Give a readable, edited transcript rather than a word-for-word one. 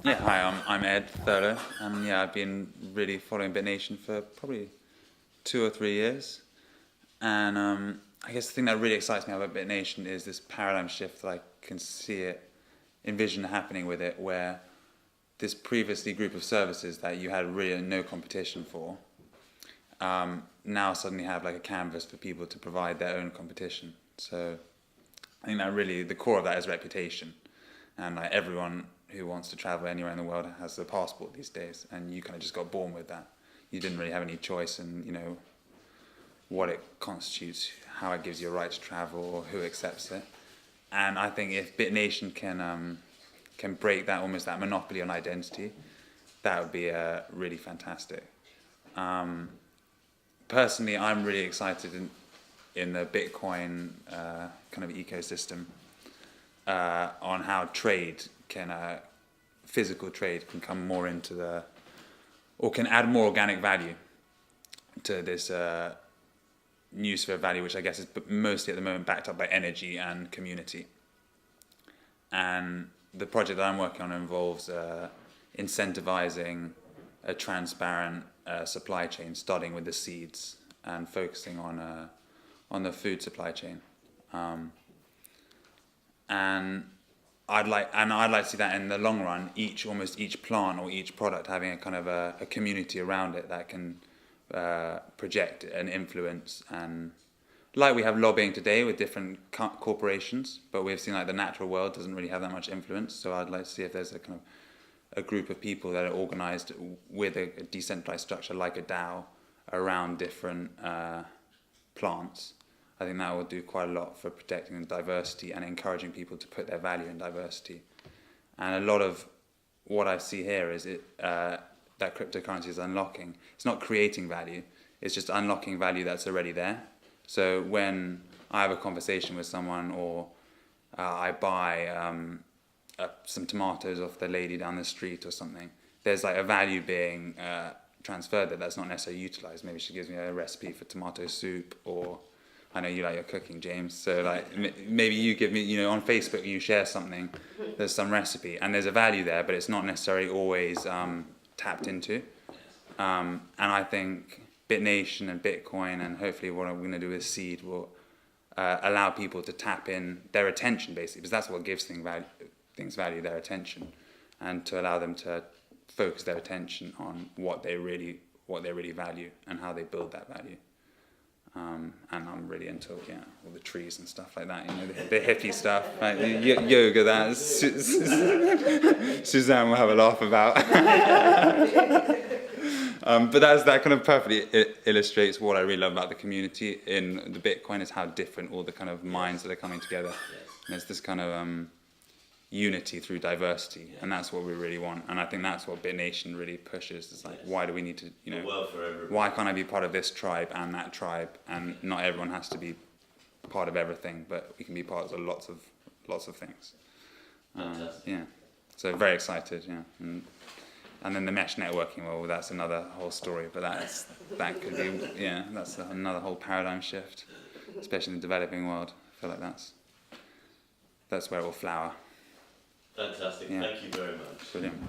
Yeah, hi, I'm Ed Thurlow, and yeah, I've been really following Bitnation for probably 2 or 3 years. And I guess the thing that really excites me about Bitnation is this paradigm shift that I can see it, envision happening with it, where this previously group of services that you had really no competition for, now suddenly have like a canvas for people to provide their own competition. So I think that really, the core of that is reputation. And like everyone who wants to travel anywhere in the world has a passport these days, and you kind of just got born with that. You didn't really have any choice in, what it constitutes, how it gives you a right to travel, or who accepts it. And I think if Bitnation can break that, almost that monopoly on identity, that would be really fantastic. Personally, I'm really excited in the Bitcoin kind of ecosystem on how trade can, physical trade can come more into or can add more organic value to this new sphere of value, which I guess is mostly at the moment backed up by energy and community. And the project that I'm working on involves incentivizing a transparent supply chain, starting with the seeds and focusing on the food supply chain. And I'd like to see that in the long run, almost each plant or each product having a kind of a community around it that can project and influence. And like we have lobbying today with different corporations, but we've seen like the natural world doesn't really have that much influence. So I'd like to see if there's a kind of a group of people that are organized with a decentralized structure like a DAO around different plants. I think that will do quite a lot for protecting the diversity and encouraging people to put their value in diversity. And a lot of what I see here is that cryptocurrency is unlocking. It's not creating value, it's just unlocking value that's already there. So when I have a conversation with someone, or I buy some tomatoes off the lady down the street or something, there's like a value being transferred that's not necessarily utilized. Maybe she gives me a recipe for tomato soup, or I know you like your cooking, James, so like maybe you give me, on Facebook you share something, there's some recipe, and there's a value there, but it's not necessarily always tapped into. And I think Bitnation and Bitcoin, and hopefully what I'm going to do with Seed, will allow people to tap in their attention, basically, because that's what gives things value, their attention, and to allow them to focus their attention on what they really value and how they build that value. And I'm really into all the trees and stuff like that, the hippie stuff, like yoga that Suzanne will have a laugh about. But that kind of perfectly illustrates what I really love about the community in the Bitcoin, is how different all the kind of minds that are coming together. And there's this kind of unity through diversity, and that's what we really want. And I think that's what Bitnation really pushes. It's like, why do we need to, why can't I be part of this tribe and that tribe? And not everyone has to be part of everything, but we can be part of lots of things. Yeah, so very excited. Yeah, and then the mesh networking, well, that's another whole story. But that could be, that's another whole paradigm shift, especially in the developing world. I feel like that's where it will flower. Fantastic. Yeah. Thank you very much. Brilliant.